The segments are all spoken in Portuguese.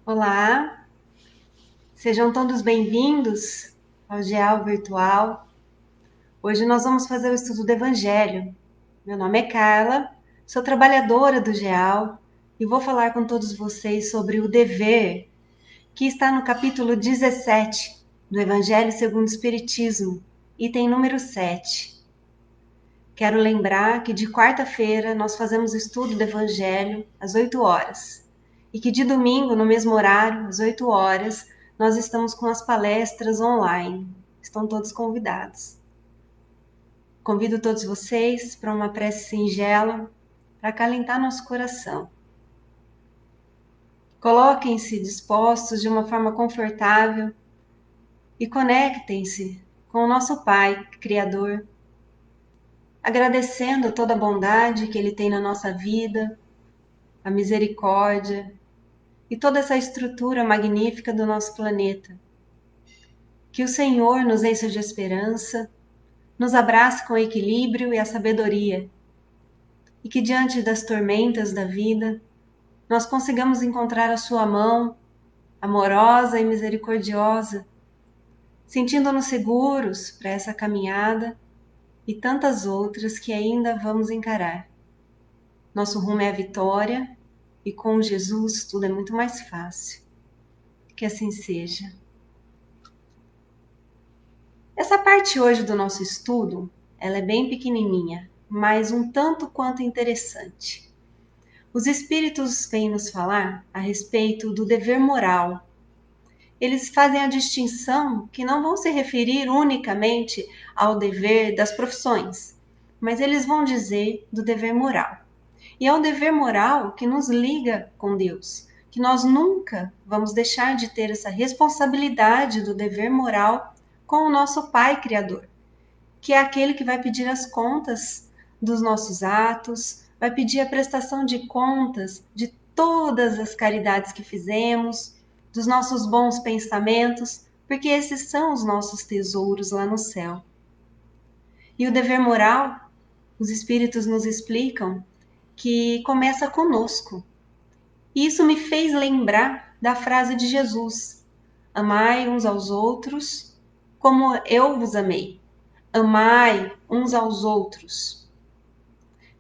Olá, sejam todos bem-vindos ao GEAL Virtual. Hoje nós vamos fazer o estudo do Evangelho. Meu nome é Carla, sou trabalhadora do GEAL e vou falar com todos vocês sobre o dever, que está no capítulo 17 do Evangelho segundo o Espiritismo, item número 7. Quero lembrar que de quarta-feira nós fazemos o estudo do Evangelho às 8 horas. E que de domingo, no mesmo horário, às 8 horas, nós estamos com as palestras online. Estão todos convidados. Convido todos vocês para uma prece singela para acalentar nosso coração. Coloquem-se dispostos de uma forma confortável e conectem-se com o nosso Pai, Criador, agradecendo toda a bondade que Ele tem na nossa vida, a misericórdia e toda essa estrutura magnífica do nosso planeta. Que o Senhor nos encha de esperança, nos abrace com o equilíbrio e a sabedoria, e que diante das tormentas da vida, nós consigamos encontrar a sua mão amorosa e misericordiosa, sentindo-nos seguros para essa caminhada e tantas outras que ainda vamos encarar. Nosso rumo é a vitória e com Jesus tudo é muito mais fácil. Que assim seja. Essa parte hoje do nosso estudo, ela é bem pequenininha, mas um tanto quanto interessante. Os espíritos vêm nos falar a respeito do dever moral. Eles fazem a distinção que não vão se referir unicamente ao dever das profissões, mas eles vão dizer do dever moral. E é o dever moral que nos liga com Deus, que nós nunca vamos deixar de ter essa responsabilidade do dever moral com o nosso Pai Criador, que é aquele que vai pedir as contas dos nossos atos, vai pedir a prestação de contas de todas as caridades que fizemos, dos nossos bons pensamentos, porque esses são os nossos tesouros lá no céu. E o dever moral, os espíritos nos explicam que começa conosco. E isso me fez lembrar da frase de Jesus: amai uns aos outros como eu vos amei. Amai uns aos outros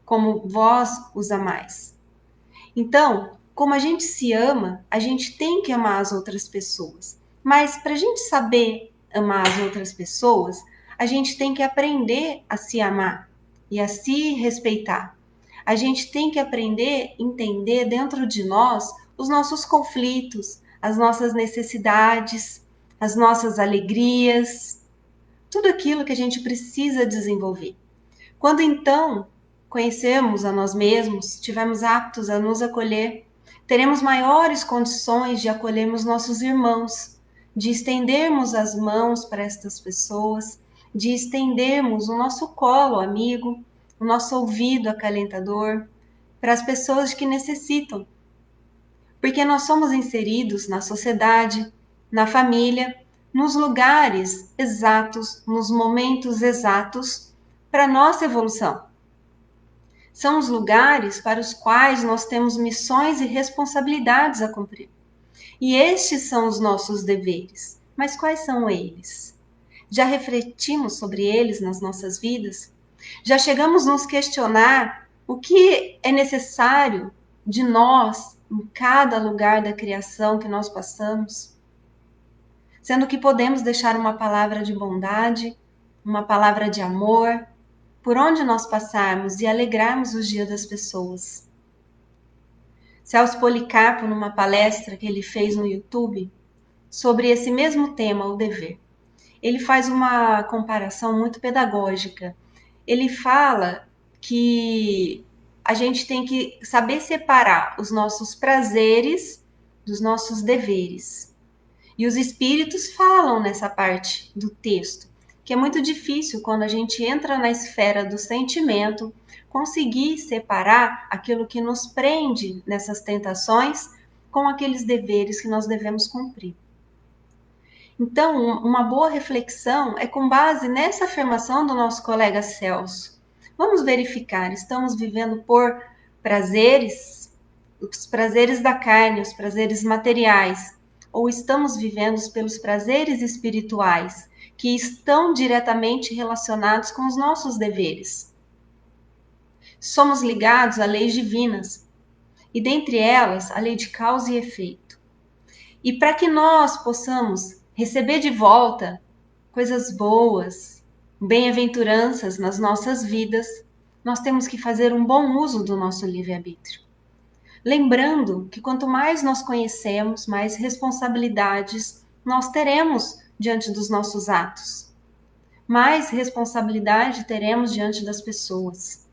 como vós os amais. Então, como a gente se ama, a gente tem que amar as outras pessoas. Mas para a gente saber amar as outras pessoas, a gente tem que aprender a se amar e a se respeitar. A gente tem que aprender a entender dentro de nós os nossos conflitos, as nossas necessidades, as nossas alegrias, tudo aquilo que a gente precisa desenvolver. Quando então conhecemos a nós mesmos, estivermos aptos a nos acolher, teremos maiores condições de acolhermos nossos irmãos, de estendermos as mãos para estas pessoas, de estendermos o nosso colo amigo, o nosso ouvido acalentador para as pessoas que necessitam. Porque nós somos inseridos na sociedade, na família, nos lugares exatos, nos momentos exatos para nossa evolução. São os lugares para os quais nós temos missões e responsabilidades a cumprir. E estes são os nossos deveres. Mas quais são eles? Já refletimos sobre eles nas nossas vidas? Já chegamos a nos questionar o que é necessário de nós em cada lugar da criação que nós passamos? Sendo que podemos deixar uma palavra de bondade, uma palavra de amor, por onde nós passarmos e alegrarmos os dias das pessoas. Celso Policarpo, numa palestra que ele fez no YouTube, sobre esse mesmo tema, o dever, ele faz uma comparação muito pedagógica. Ele fala que a gente tem que saber separar os nossos prazeres dos nossos deveres. E os espíritos falam nessa parte do texto, que é muito difícil quando a gente entra na esfera do sentimento, conseguir separar aquilo que nos prende nessas tentações com aqueles deveres que nós devemos cumprir. Então, uma boa reflexão é com base nessa afirmação do nosso colega Celso. Vamos verificar, estamos vivendo por prazeres os prazeres da carne, os prazeres materiais, ou estamos vivendo pelos prazeres espirituais, que estão diretamente relacionados com os nossos deveres. Somos ligados a leis divinas, e dentre elas, a lei de causa e efeito. E para que nós possamos receber de volta coisas boas, bem-aventuranças nas nossas vidas, nós temos que fazer um bom uso do nosso livre-arbítrio. Lembrando que quanto mais nós conhecemos, mais responsabilidades nós teremos diante dos nossos atos. Mais responsabilidade teremos diante das pessoas.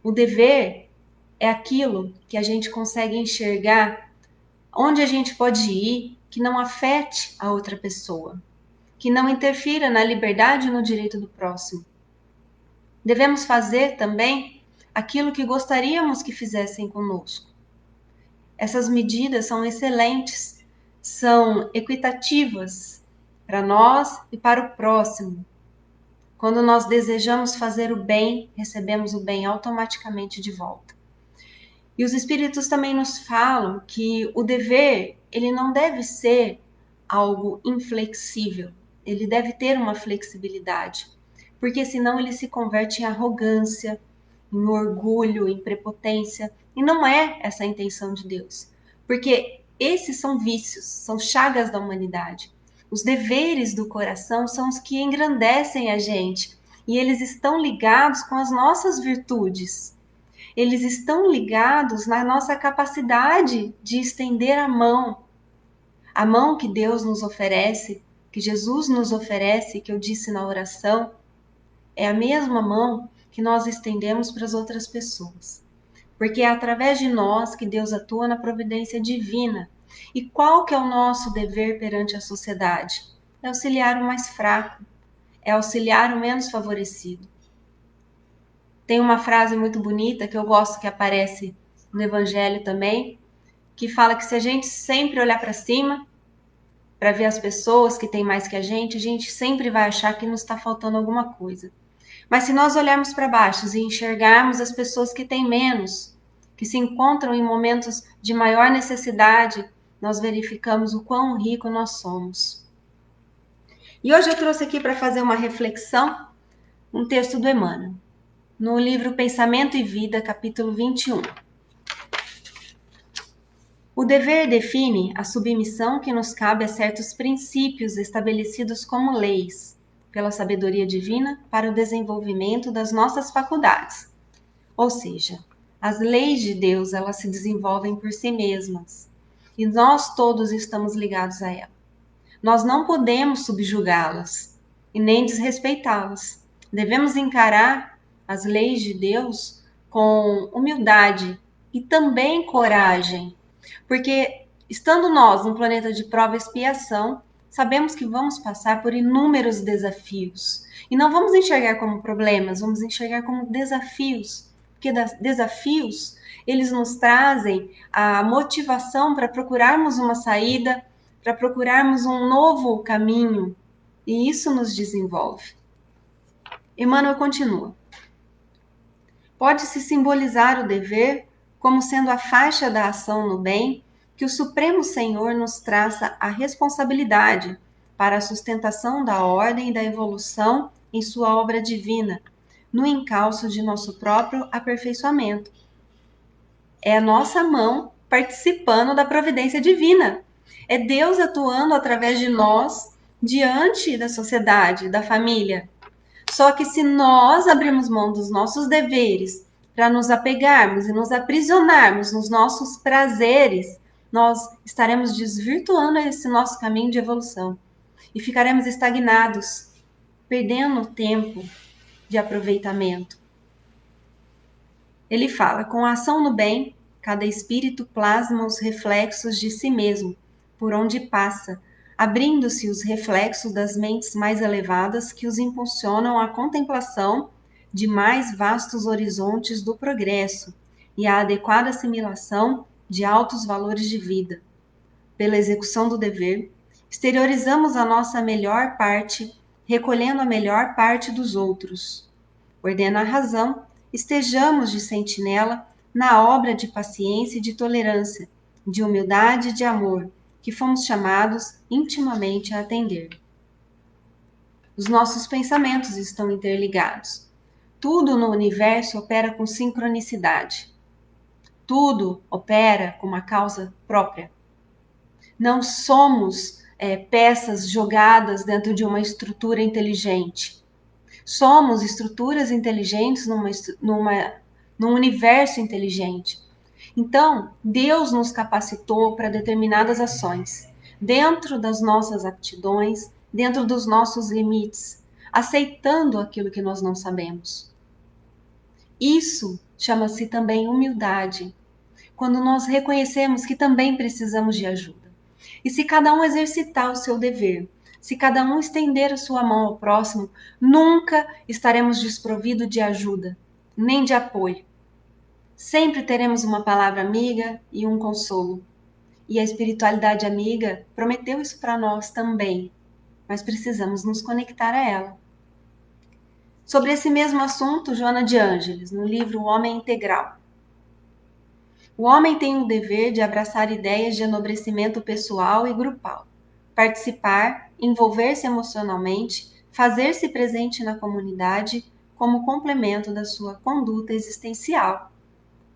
O dever é aquilo que a gente consegue enxergar onde a gente pode ir que não afete a outra pessoa, que não interfira na liberdade e no direito do próximo. Devemos fazer também aquilo que gostaríamos que fizessem conosco. Essas medidas são excelentes, são equitativas para nós e para o próximo. Quando nós desejamos fazer o bem, recebemos o bem automaticamente de volta. E os espíritos também nos falam que o dever, ele não deve ser algo inflexível, ele deve ter uma flexibilidade, porque senão ele se converte em arrogância, em orgulho, em prepotência, e não é essa a intenção de Deus, porque esses são vícios, são chagas da humanidade. Os deveres do coração são os que engrandecem a gente, e eles estão ligados com as nossas virtudes. Eles estão ligados na nossa capacidade de estender a mão que Deus nos oferece, que Jesus nos oferece, que eu disse na oração, é a mesma mão que nós estendemos para as outras pessoas. Porque é através de nós que Deus atua na providência divina. E qual que é o nosso dever perante a sociedade? É auxiliar o mais fraco, é auxiliar o menos favorecido. Tem uma frase muito bonita que eu gosto que aparece no Evangelho também, que fala que se a gente sempre olhar para cima, para ver as pessoas que têm mais que a gente sempre vai achar que nos está faltando alguma coisa. Mas se nós olharmos para baixo e enxergarmos as pessoas que têm menos, que se encontram em momentos de maior necessidade, nós verificamos o quão rico nós somos. E hoje eu trouxe aqui para fazer uma reflexão, um texto do Emmanuel, no livro Pensamento e Vida, capítulo 21. O dever define a submissão que nos cabe a certos princípios estabelecidos como leis, pela sabedoria divina para o desenvolvimento das nossas faculdades. Ou seja, as leis de Deus, elas se desenvolvem por si mesmas, e nós todos estamos ligados a elas. Nós não podemos subjugá-las e nem desrespeitá-las. Devemos encarar as leis de Deus com humildade e também coragem, porque estando nós num planeta de prova e expiação, sabemos que vamos passar por inúmeros desafios. E não vamos enxergar como problemas, vamos enxergar como desafios, porque desafios, eles nos trazem a motivação para procurarmos uma saída, para procurarmos um novo caminho, e isso nos desenvolve. Emmanuel continua. Pode-se simbolizar o dever como sendo a faixa da ação no bem que o Supremo Senhor nos traça a responsabilidade para a sustentação da ordem e da evolução em sua obra divina, no encalço de nosso próprio aperfeiçoamento. É a nossa mão participando da providência divina. É Deus atuando através de nós diante da sociedade, da família. Só que se nós abrirmos mão dos nossos deveres para nos apegarmos e nos aprisionarmos nos nossos prazeres, nós estaremos desvirtuando esse nosso caminho de evolução e ficaremos estagnados, perdendo tempo de aproveitamento. Ele fala, com a ação no bem, cada espírito plasma os reflexos de si mesmo, por onde passa, abrindo-se os reflexos das mentes mais elevadas que os impulsionam à contemplação de mais vastos horizontes do progresso e à adequada assimilação de altos valores de vida. Pela execução do dever, exteriorizamos a nossa melhor parte, recolhendo a melhor parte dos outros. Ordena a razão, estejamos de sentinela na obra de paciência e de tolerância, de humildade e de amor, que fomos chamados intimamente a atender. Os nossos pensamentos estão interligados. Tudo no universo opera com sincronicidade. Tudo opera com uma causa própria. Não somos peças jogadas dentro de uma estrutura inteligente. Somos estruturas inteligentes num universo inteligente. Então, Deus nos capacitou para determinadas ações, dentro das nossas aptidões, dentro dos nossos limites, aceitando aquilo que nós não sabemos. Isso chama-se também humildade, quando nós reconhecemos que também precisamos de ajuda. E se cada um exercitar o seu dever, se cada um estender a sua mão ao próximo, nunca estaremos desprovidos de ajuda, nem de apoio. Sempre teremos uma palavra amiga e um consolo. E a espiritualidade amiga prometeu isso para nós também, mas precisamos nos conectar a ela. Sobre esse mesmo assunto, Joana de Ângeles, no livro O Homem Integral. O homem tem o dever de abraçar ideias de enobrecimento pessoal e grupal, participar, envolver-se emocionalmente, fazer-se presente na comunidade como complemento da sua conduta existencial.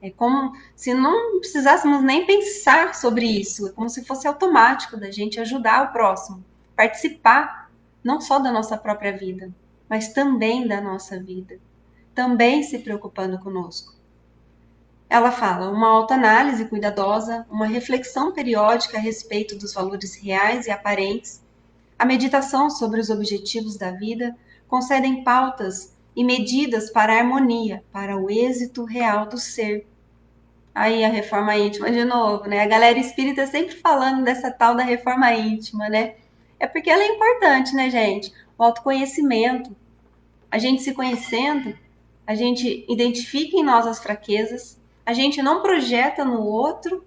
É como se não precisássemos nem pensar sobre isso, é como se fosse automático da gente ajudar o próximo, participar não só da nossa própria vida, mas também da nossa vida, também se preocupando conosco. Ela fala uma autoanálise cuidadosa, uma reflexão periódica a respeito dos valores reais e aparentes, a meditação sobre os objetivos da vida concedem pautas e medidas para a harmonia, para o êxito real do ser. Aí a reforma íntima de novo, né? A galera espírita sempre falando dessa tal da reforma íntima, né? É porque ela é importante, né, gente? O autoconhecimento, a gente se conhecendo, a gente identifica em nós as fraquezas, a gente não projeta no outro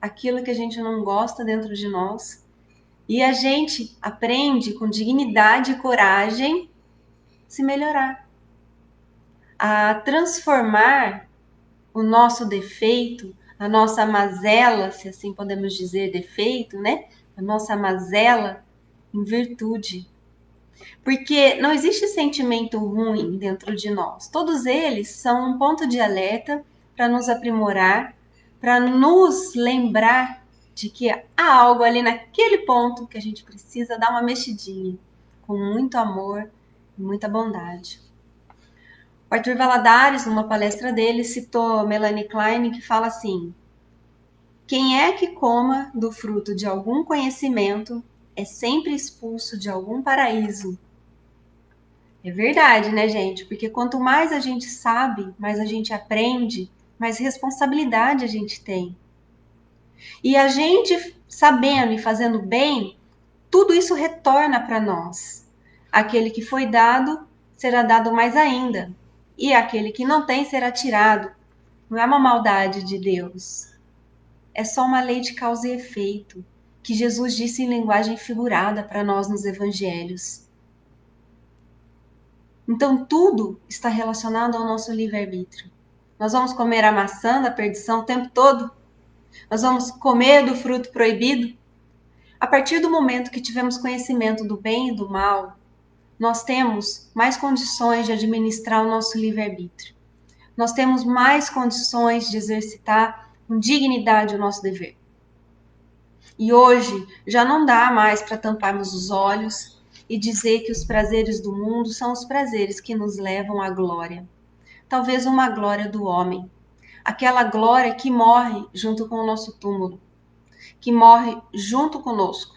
aquilo que a gente não gosta dentro de nós, e a gente aprende com dignidade e coragem se melhorar, a transformar o nosso defeito, a nossa mazela, se assim podemos dizer, defeito, né? A nossa mazela em virtude. Porque não existe sentimento ruim dentro de nós. Todos eles são um ponto de alerta para nos aprimorar, para nos lembrar de que há algo ali naquele ponto que a gente precisa dar uma mexidinha, com muito amor e muita bondade. O Arthur Valadares, numa palestra dele, citou Melanie Klein, que fala assim: quem é que coma do fruto de algum conhecimento é sempre expulso de algum paraíso. É verdade, né, gente? Porque quanto mais a gente sabe, mais a gente aprende, mais responsabilidade a gente tem. E a gente sabendo e fazendo bem, tudo isso retorna para nós. Aquele que foi dado, será dado mais ainda. E aquele que não tem, será tirado. Não é uma maldade de Deus. É só uma lei de causa e efeito, que Jesus disse em linguagem figurada para nós nos evangelhos. Então, tudo está relacionado ao nosso livre-arbítrio. Nós vamos comer a maçã da perdição o tempo todo? Nós vamos comer do fruto proibido? A partir do momento que tivemos conhecimento do bem e do mal, nós temos mais condições de administrar o nosso livre-arbítrio. Nós temos mais condições de exercitar com dignidade o nosso dever. E hoje já não dá mais para tamparmos os olhos e dizer que os prazeres do mundo são os prazeres que nos levam à glória. Talvez uma glória do homem, aquela glória que morre junto com o nosso túmulo, que morre junto conosco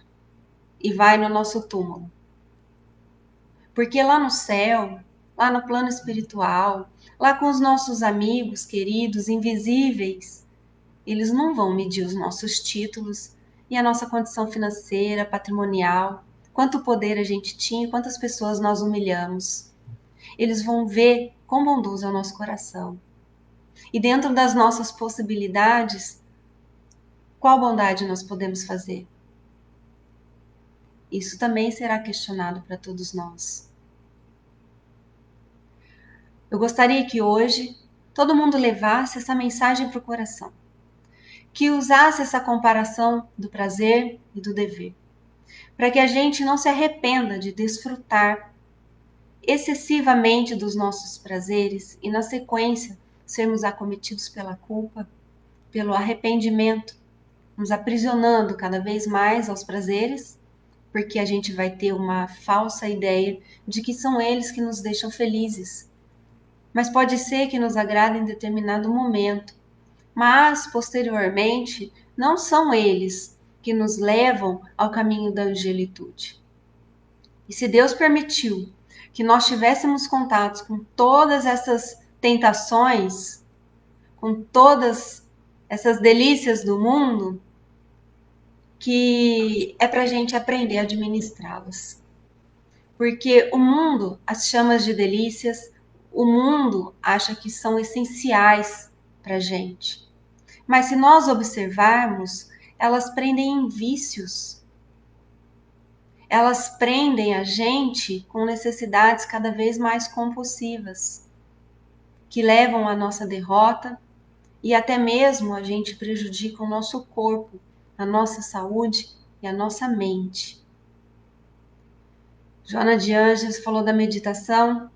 e vai no nosso túmulo. Porque lá no céu, lá no plano espiritual, lá com os nossos amigos queridos, invisíveis, eles não vão medir os nossos títulos e a nossa condição financeira, patrimonial, quanto poder a gente tinha, quantas pessoas nós humilhamos. Eles vão ver quão bondoso é o nosso coração. E dentro das nossas possibilidades, qual bondade nós podemos fazer? Isso também será questionado para todos nós. Eu gostaria que hoje todo mundo levasse essa mensagem para o coração, que usasse essa comparação do prazer e do dever, para que a gente não se arrependa de desfrutar excessivamente dos nossos prazeres e, na sequência, sermos acometidos pela culpa, pelo arrependimento, nos aprisionando cada vez mais aos prazeres, porque a gente vai ter uma falsa ideia de que são eles que nos deixam felizes. Mas pode ser que nos agradem em determinado momento, mas posteriormente não são eles que nos levam ao caminho da angelitude. E se Deus permitiu que nós tivéssemos contatos com todas essas tentações, com todas essas delícias do mundo, que é para a gente aprender a administrá-las. Porque o mundo as chama de delícias, o mundo acha que são essenciais para a gente. Mas se nós observarmos, elas prendem em vícios. Elas prendem a gente com necessidades cada vez mais compulsivas, que levam à nossa derrota e até mesmo a gente prejudica o nosso corpo, a nossa saúde e a nossa mente. Joana de Ângeles falou da meditação.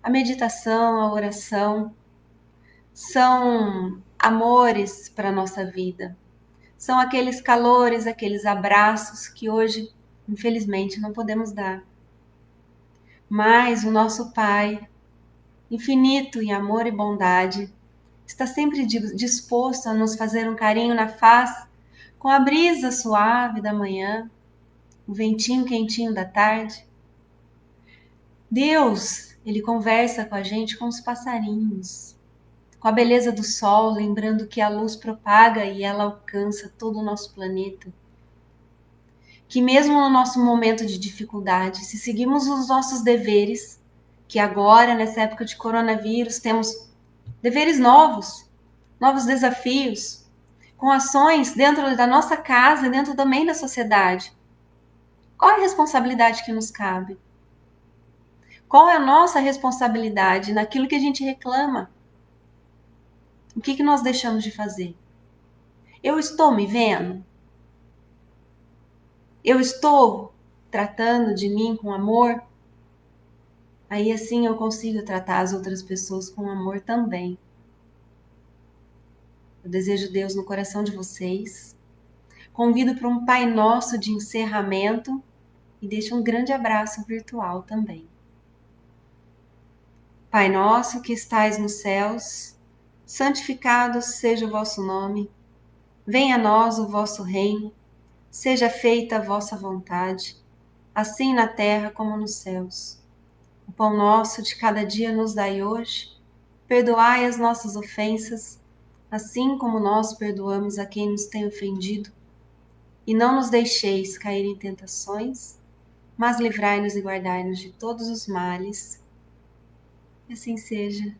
A meditação, a oração são amores para a nossa vida. São aqueles calores, aqueles abraços que hoje, infelizmente, não podemos dar. Mas o nosso Pai, infinito em amor e bondade, está sempre disposto a nos fazer um carinho na face, com a brisa suave da manhã, o ventinho quentinho da tarde. Deus, ele conversa com a gente com os passarinhos, com a beleza do sol, lembrando que a luz propaga e ela alcança todo o nosso planeta. Que mesmo no nosso momento de dificuldade, se seguirmos os nossos deveres, que agora, nessa época de coronavírus, temos deveres novos, novos desafios, com ações dentro da nossa casa e dentro também da sociedade. Qual é a responsabilidade que nos cabe? Qual é a nossa responsabilidade naquilo que a gente reclama? O que nós deixamos de fazer? Eu estou me vendo? Eu estou tratando de mim com amor? Aí assim eu consigo tratar as outras pessoas com amor também. Eu desejo Deus no coração de vocês. Convido para um Pai Nosso de encerramento e deixo um grande abraço virtual também. Pai nosso que estais nos céus, santificado seja o vosso nome. Venha a nós o vosso reino. Seja feita a vossa vontade, assim na terra como nos céus. O pão nosso de cada dia nos dai hoje. Perdoai as nossas ofensas, assim como nós perdoamos a quem nos tem ofendido. E não nos deixeis cair em tentações, mas livrai-nos e guardai-nos de todos os males. Que assim seja.